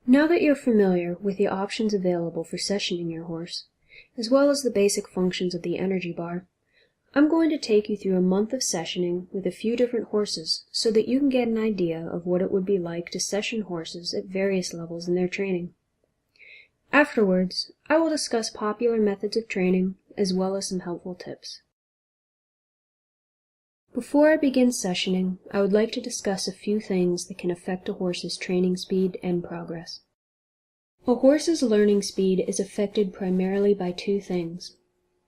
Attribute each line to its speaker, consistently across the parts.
Speaker 1: Now that you're familiar with the options available for sessioning your horse, as well as the basic functions of the energy bar, I'm going to take you through a month of sessioning with a few different horses so that you can get an idea of what it would be like to session horses at various levels in their training. Afterwards, I will discuss popular methods of training as well as some helpful tips. Before I begin sessioning, I would like to discuss a few things that can affect a horse's training speed and progress. A horse's learning speed is affected primarily by two things: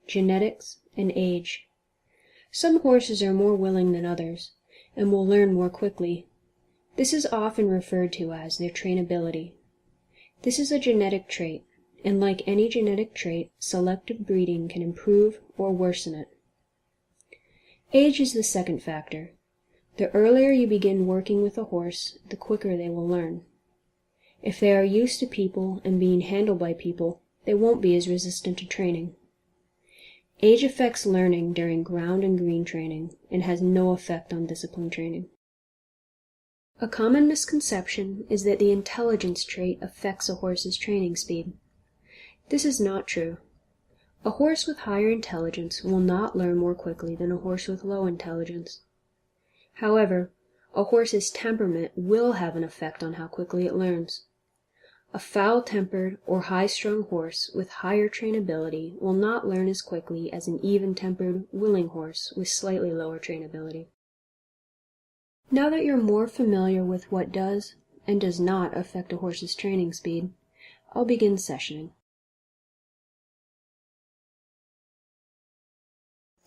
Speaker 1: genetics and age. Some horses are more willing than others, and will learn more quickly. This is often referred to as their trainability. This is a genetic trait, and like any genetic trait, selective breeding can improve or worsen it. Age is the second factor. The earlier you begin working with a horse, the quicker they will learn. If they are used to people and being handled by people, they won't be as resistant to training. Age affects learning during ground and green training and has no effect on discipline training. A common misconception is that the intelligence trait affects a horse's training speed. This is not true. A horse with higher intelligence will not learn more quickly than a horse with low intelligence. However, a horse's temperament will have an effect on how quickly it learns. A foul-tempered or high-strung horse with higher trainability will not learn as quickly as an even-tempered, willing horse with slightly lower trainability. Now that you're more familiar with what does and does not affect a horse's training speed, I'll begin sessioning.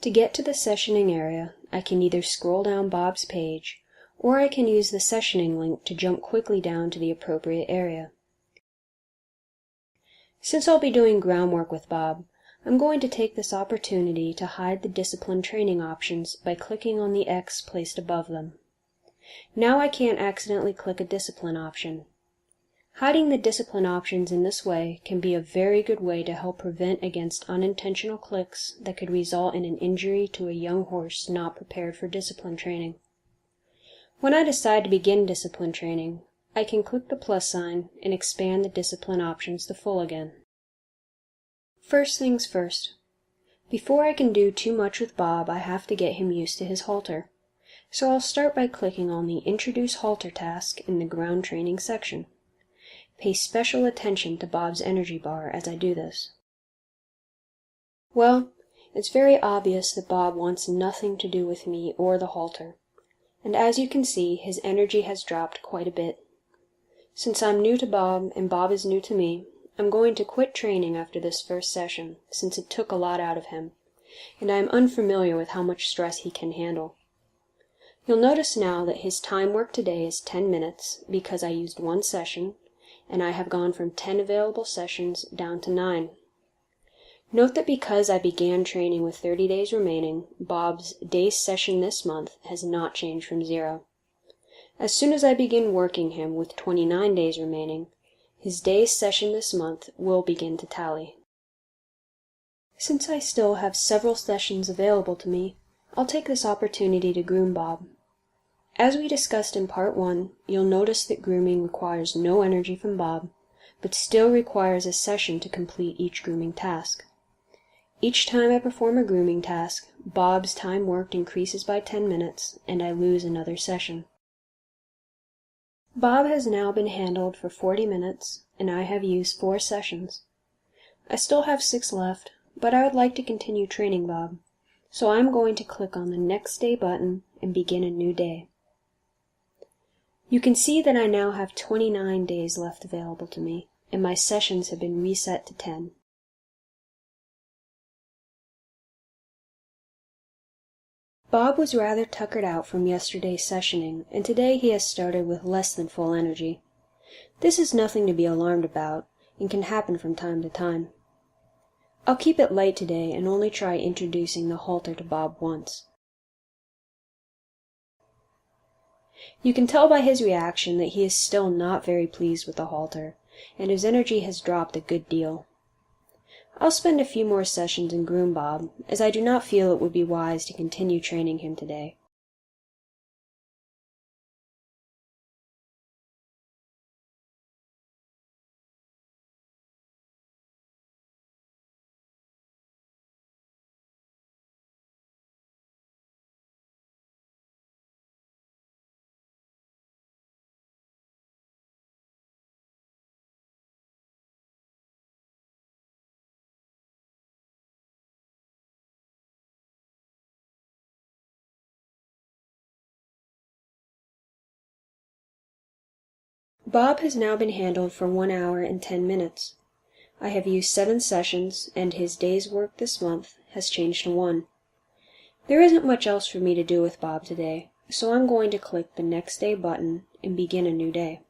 Speaker 1: To get to the sessioning area, I can either scroll down Bob's page, or I can use the sessioning link to jump quickly down to the appropriate area. Since I'll be doing groundwork with Bob, I'm going to take this opportunity to hide the discipline training options by clicking on the X placed above them. Now I can't accidentally click a discipline option. Hiding the discipline options in this way can be a very good way to help prevent against unintentional clicks that could result in an injury to a young horse not prepared for discipline training. When I decide to begin discipline training, I can click the plus sign and expand the discipline options to full again. First things first. Before I can do too much with Bob, I have to get him used to his halter. So I'll start by clicking on the Introduce Halter task in the Ground Training section. Pay special attention to Bob's energy bar as I do this. Well, it's very obvious that Bob wants nothing to do with me or the halter, and as you can see, his energy has dropped quite a bit. Since I'm new to Bob and Bob is new to me, I'm going to quit training after this first session, since it took a lot out of him, and I am unfamiliar with how much stress he can handle. You'll notice now that his time work today is 10 minutes because I used one session, and I have gone from 10 available sessions down to 9. Note that because I began training with 30 days remaining, Bob's day's session this month has not changed from 0. As soon as I begin working him with 29 days remaining, his day's session this month will begin to tally. Since I still have several sessions available to me, I'll take this opportunity to groom Bob. As we discussed in Part 1, you'll notice that grooming requires no energy from Bob, but still requires a session to complete each grooming task. Each time I perform a grooming task, Bob's time worked increases by 10 minutes, and I lose another session. Bob has now been handled for 40 minutes, and I have used 4 sessions. I still have 6 left, but I would like to continue training Bob, so I'm going to click on the Next Day button and begin a new day. You can see that I now have 29 days left available to me, and my sessions have been reset to 10. Bob was rather tuckered out from yesterday's sessioning, and today he has started with less than full energy. This is nothing to be alarmed about, and can happen from time to time. I'll keep it light today and only try introducing the halter to Bob once. You can tell by his reaction that he is still not very pleased with the halter, and his energy has dropped a good deal. I'll spend a few more sessions and groom Bob, as I do not feel it would be wise to continue training him today. Bob has now been handled for 1 hour and 10 minutes. I have used 7 sessions, and his day's work this month has changed to 1. There isn't much else for me to do with Bob today, so I'm going to click the Next Day button and begin a new day.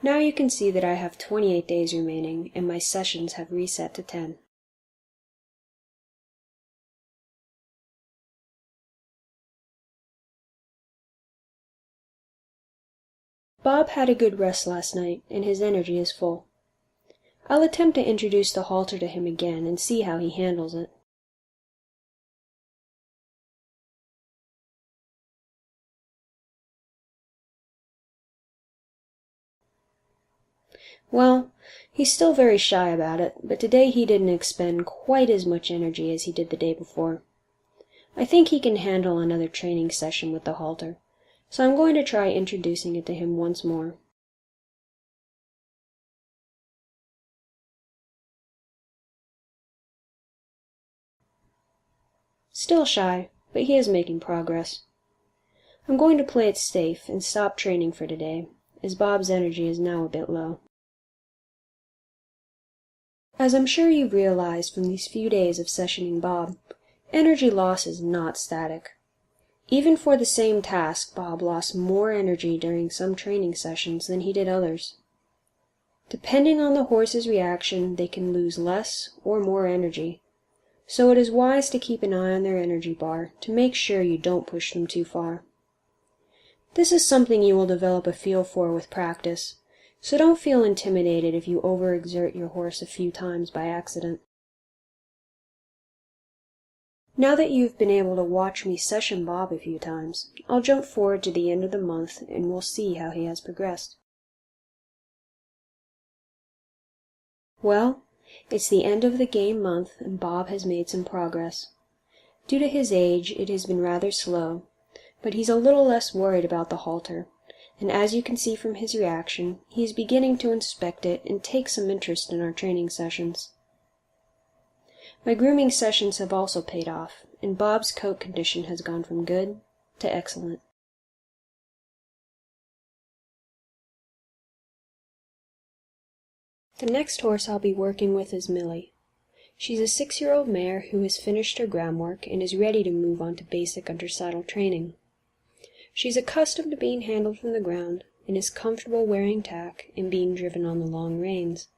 Speaker 1: Now you can see that I have 28 days remaining, and my sessions have reset to 10. Bob had a good rest last night, and his energy is full. I'll attempt to introduce the halter to him again and see how he handles it. Well, he's still very shy about it, but today he didn't expend quite as much energy as he did the day before. I think he can handle another training session with the halter, so I'm going to try introducing it to him once more. Still shy, but he is making progress. I'm going to play it safe and stop training for today, as Bob's energy is now a bit low. As I'm sure you've realized from these few days of sessioning Bob, energy loss is not static. Even for the same task, Bob lost more energy during some training sessions than he did others. Depending on the horse's reaction, they can lose less or more energy, so it is wise to keep an eye on their energy bar to make sure you don't push them too far. This is something you will develop a feel for with practice, so don't feel intimidated if you overexert your horse a few times by accident. Now that you've been able to watch me session Bob a few times, I'll jump forward to the end of the month and we'll see how he has progressed. Well, it's the end of the game month and Bob has made some progress. Due to his age, it has been rather slow, but he's a little less worried about the halter, and as you can see from his reaction, he is beginning to inspect it and take some interest in our training sessions. My grooming sessions have also paid off, and Bob's coat condition has gone from good to excellent. The next horse I'll be working with is Millie. She's a 6-year-old mare who has finished her groundwork and is ready to move on to basic undersaddle training. She's accustomed to being handled from the ground and is comfortable wearing tack and being driven on the long reins.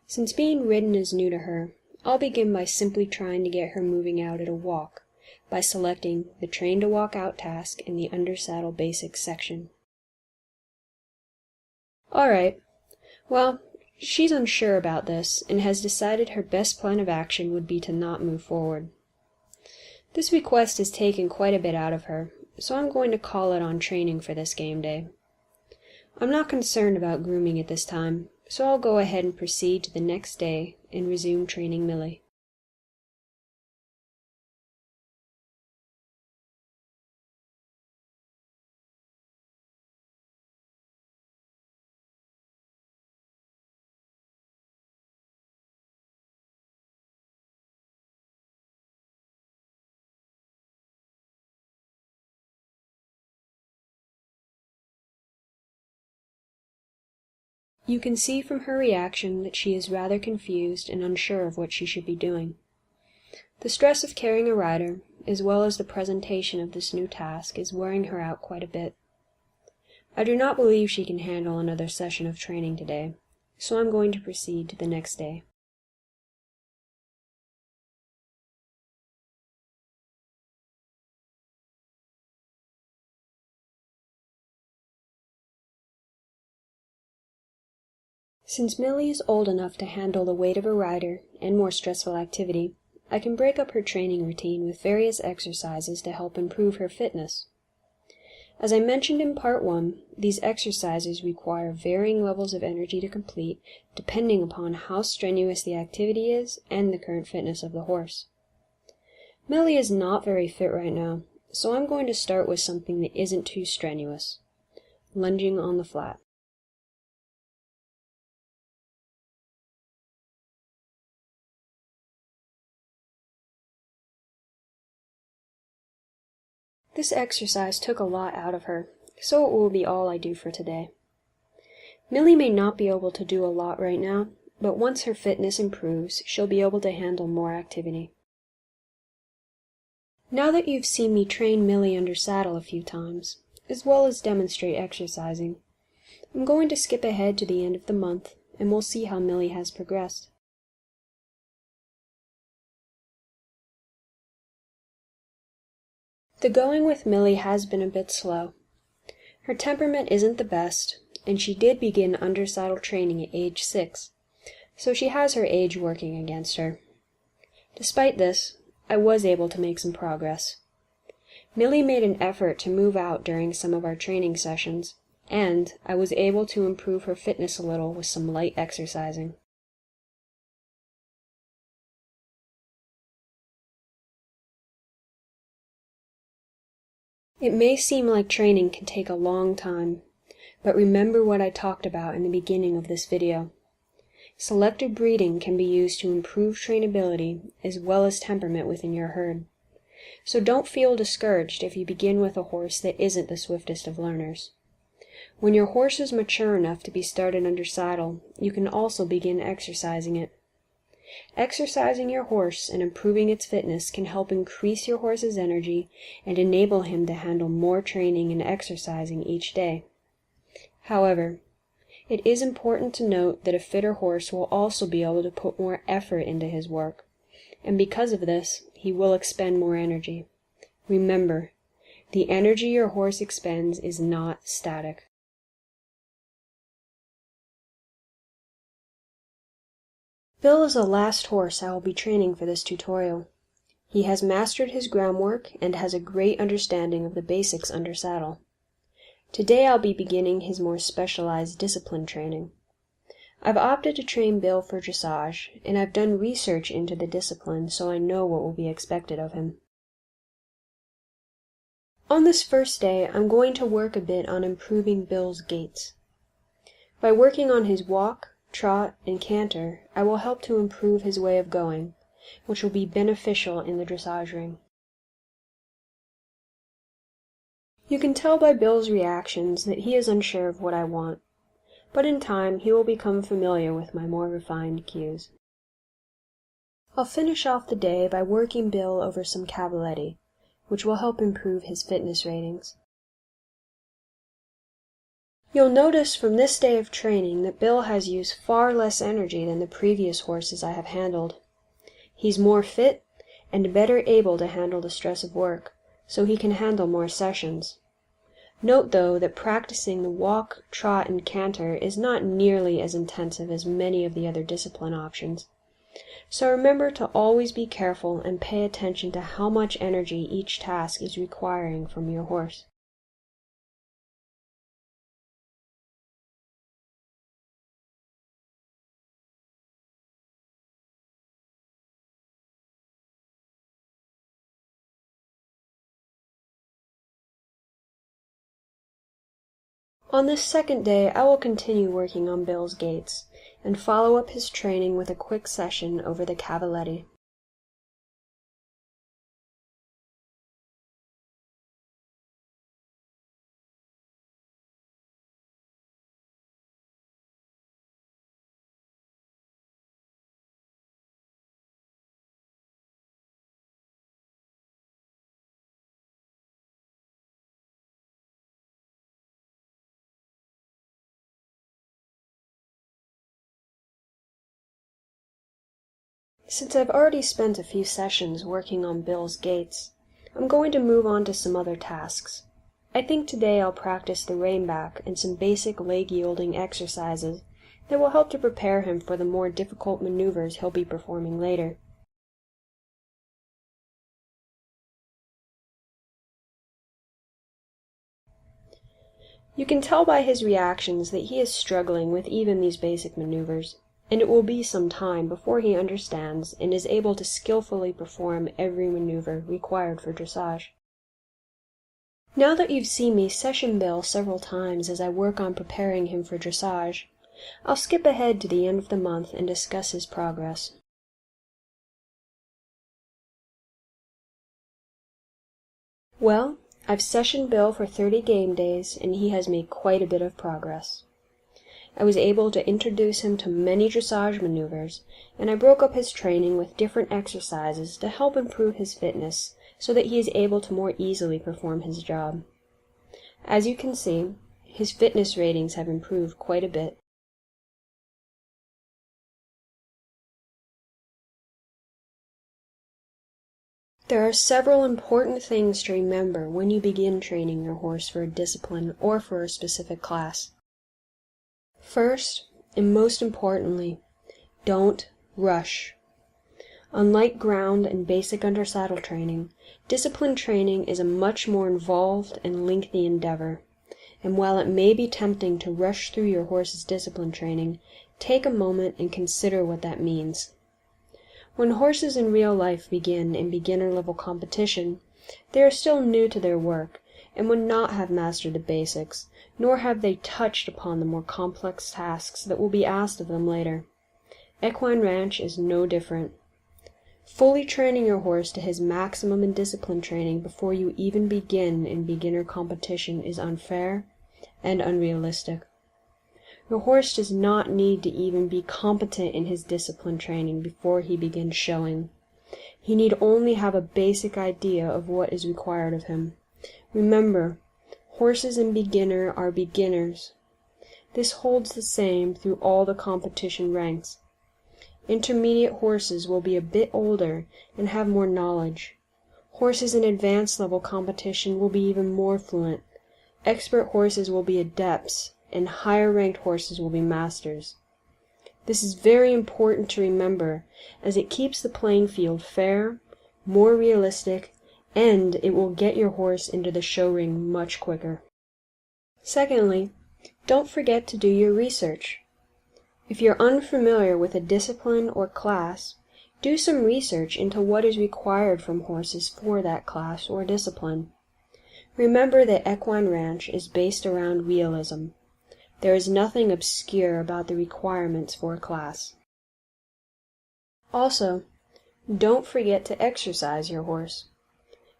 Speaker 1: Since being ridden is new to her, I'll begin by simply trying to get her moving out at a walk by selecting the Train to Walk Out task in the Undersaddle Basics section. Alright, well, she's unsure about this and has decided her best plan of action would be to not move forward. This request has taken quite a bit out of her, so I'm going to call it on training for this game day. I'm not concerned about grooming at this time, so I'll go ahead and proceed to the next day and resume training Millie. You can see from her reaction that she is rather confused and unsure of what she should be doing. The stress of carrying a rider, as well as the presentation of this new task, is wearing her out quite a bit. I do not believe she can handle another session of training today, so I'm going to proceed to the next day. Since Millie is old enough to handle the weight of a rider and more stressful activity, I can break up her training routine with various exercises to help improve her fitness. As I mentioned in Part 1, these exercises require varying levels of energy to complete depending upon how strenuous the activity is and the current fitness of the horse. Millie is not very fit right now, so I'm going to start with something that isn't too strenuous: lunging on the flat. This exercise took a lot out of her, so it will be all I do for today. Millie may not be able to do a lot right now, but once her fitness improves, she'll be able to handle more activity. Now that you've seen me train Millie under saddle a few times, as well as demonstrate exercising, I'm going to skip ahead to the end of the month, and we'll see how Millie has progressed. The going with Millie has been a bit slow. Her temperament isn't the best, and she did begin under-saddle training at age 6, so she has her age working against her. Despite this, I was able to make some progress. Millie made an effort to move out during some of our training sessions, and I was able to improve her fitness a little with some light exercising. It may seem like training can take a long time, but remember what I talked about in the beginning of this video. Selective breeding can be used to improve trainability as well as temperament within your herd. So don't feel discouraged if you begin with a horse that isn't the swiftest of learners. When your horse is mature enough to be started under saddle, you can also begin exercising it. Exercising your horse and improving its fitness can help increase your horse's energy and enable him to handle more training and exercising each day. However, it is important to note that a fitter horse will also be able to put more effort into his work, and because of this, he will expend more energy. Remember, the energy your horse expends is not static. Bill is the last horse I will be training for this tutorial. He has mastered his groundwork and has a great understanding of the basics under saddle. Today I'll be beginning his more specialized discipline training. I've opted to train Bill for dressage, and I've done research into the discipline so I know what will be expected of him. On this first day, I'm going to work a bit on improving Bill's gaits. By working on his walk, trot, and canter, I will help to improve his way of going, which will be beneficial in the dressage ring. You can tell by Bill's reactions that he is unsure of what I want, but in time he will become familiar with my more refined cues. I'll finish off the day by working Bill over some cavaletti, which will help improve his fitness ratings. You'll notice from this day of training that Bill has used far less energy than the previous horses I have handled. He's more fit and better able to handle the stress of work, so he can handle more sessions. Note, though, that practicing the walk, trot, and canter is not nearly as intensive as many of the other discipline options. So remember to always be careful and pay attention to how much energy each task is requiring from your horse. On this second day, I will continue working on Bill's gaits, and follow up his training with a quick session over the cavaletti. Since I've already spent a few sessions working on Bill's gaits, I'm going to move on to some other tasks. I think today I'll practice the rein back and some basic leg yielding exercises that will help to prepare him for the more difficult maneuvers he'll be performing later. You can tell by his reactions that he is struggling with even these basic maneuvers, and it will be some time before he understands and is able to skillfully perform every maneuver required for dressage. Now that you've seen me session Bill several times as I work on preparing him for dressage, I'll skip ahead to the end of the month and discuss his progress. Well, I've sessioned Bill for 30 game days, and he has made quite a bit of progress. I was able to introduce him to many dressage maneuvers, and I broke up his training with different exercises to help improve his fitness so that he is able to more easily perform his job. As you can see, his fitness ratings have improved quite a bit. There are several important things to remember when you begin training your horse for a discipline or for a specific class. First, and most importantly, don't rush. Unlike ground and basic undersaddle training, discipline training is a much more involved and lengthy endeavor, and while it may be tempting to rush through your horse's discipline training, take a moment and consider what that means. When horses in real life begin in beginner-level competition, they are still new to their work, and would not have mastered the basics, nor have they touched upon the more complex tasks that will be asked of them later. Equine-Ranch is no different. Fully training your horse to his maximum in discipline training before you even begin in beginner competition is unfair and unrealistic. Your horse does not need to even be competent in his discipline training before he begins showing. He need only have a basic idea of what is required of him. Remember, horses in beginner are beginners. This holds the same through all the competition ranks. Intermediate horses will be a bit older and have more knowledge. Horses in advanced level competition will be even more fluent. Expert horses will be adepts, and higher ranked horses will be masters. This is very important to remember, as it keeps the playing field fair, more realistic, and it will get your horse into the show ring much quicker. Secondly, don't forget to do your research. If you're unfamiliar with a discipline or class, do some research into what is required from horses for that class or discipline. Remember that Equine-Ranch is based around realism. There is nothing obscure about the requirements for a class. Also, don't forget to exercise your horse.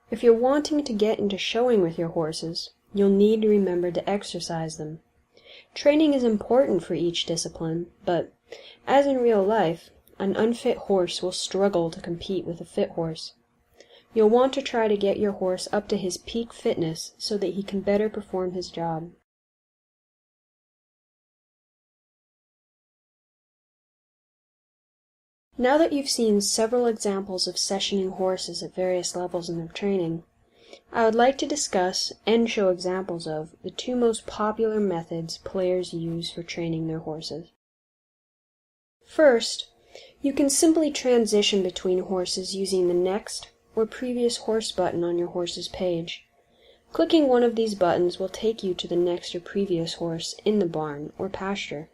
Speaker 1: If you're wanting to get into showing with your horses, you'll need to remember to exercise them. Training is important for each discipline, but, as in real life, an unfit horse will struggle to compete with a fit horse. You'll want to try to get your horse up to his peak fitness so that he can better perform his job. Now that you've seen several examples of sessioning horses at various levels in their training, I would like to discuss and show examples of the two most popular methods players use for training their horses. First, you can simply transition between horses using the Next or Previous Horse button on your horse's page. Clicking one of these buttons will take you to the next or previous horse in the barn or pasture.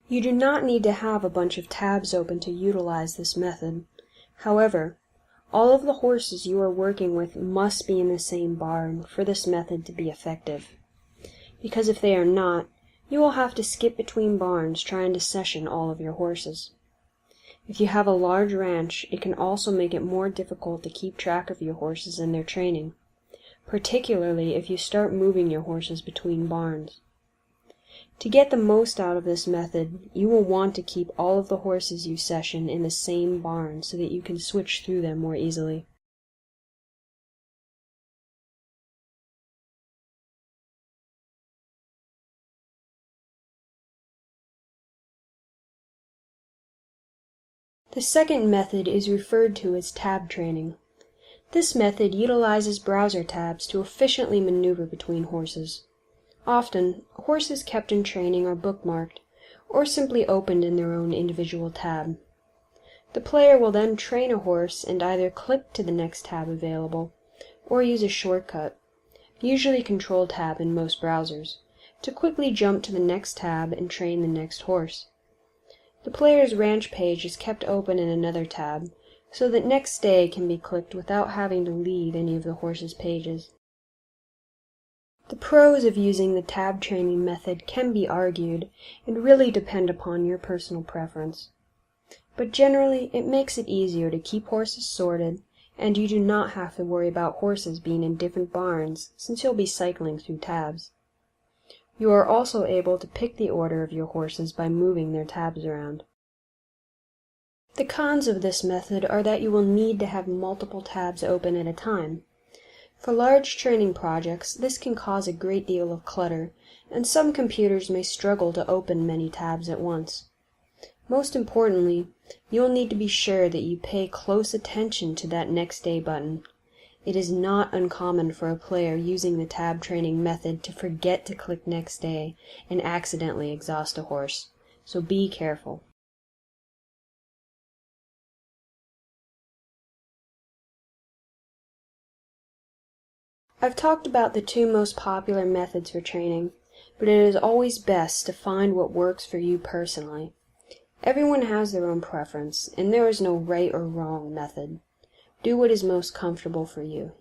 Speaker 1: You do not need to have a bunch of tabs open to utilize this method. However, all of the horses you are working with must be in the same barn for this method to be effective, because if they are not, you will have to skip between barns trying to session all of your horses. If you have a large ranch, it can also make it more difficult to keep track of your horses and their training, particularly if you start moving your horses between barns. To get the most out of this method, you will want to keep all of the horses you session in the same barn so that you can switch through them more easily. The second method is referred to as tab training. This method utilizes browser tabs to efficiently maneuver between horses. Often, horses kept in training are bookmarked, or simply opened in their own individual tab. The player will then train a horse and either click to the next tab available, or use a shortcut, usually Control Tab in most browsers, to quickly jump to the next tab and train the next horse. The player's ranch page is kept open in another tab, so that Next Day can be clicked without having to leave any of the horse's pages. The pros of using the tab training method can be argued and really depend upon your personal preference. But generally, it makes it easier to keep horses sorted and you do not have to worry about horses being in different barns since you'll be cycling through tabs. You are also able to pick the order of your horses by moving their tabs around. The cons of this method are that you will need to have multiple tabs open at a time. For large training projects, this can cause a great deal of clutter, and some computers may struggle to open many tabs at once. Most importantly, you'll need to be sure that you pay close attention to that Next Day button. It is not uncommon for a player using the tab training method to forget to click Next Day and accidentally exhaust a horse, so be careful. I've talked about the two most popular methods for training, but it is always best to find what works for you personally. Everyone has their own preference, and there is no right or wrong method. Do what is most comfortable for you.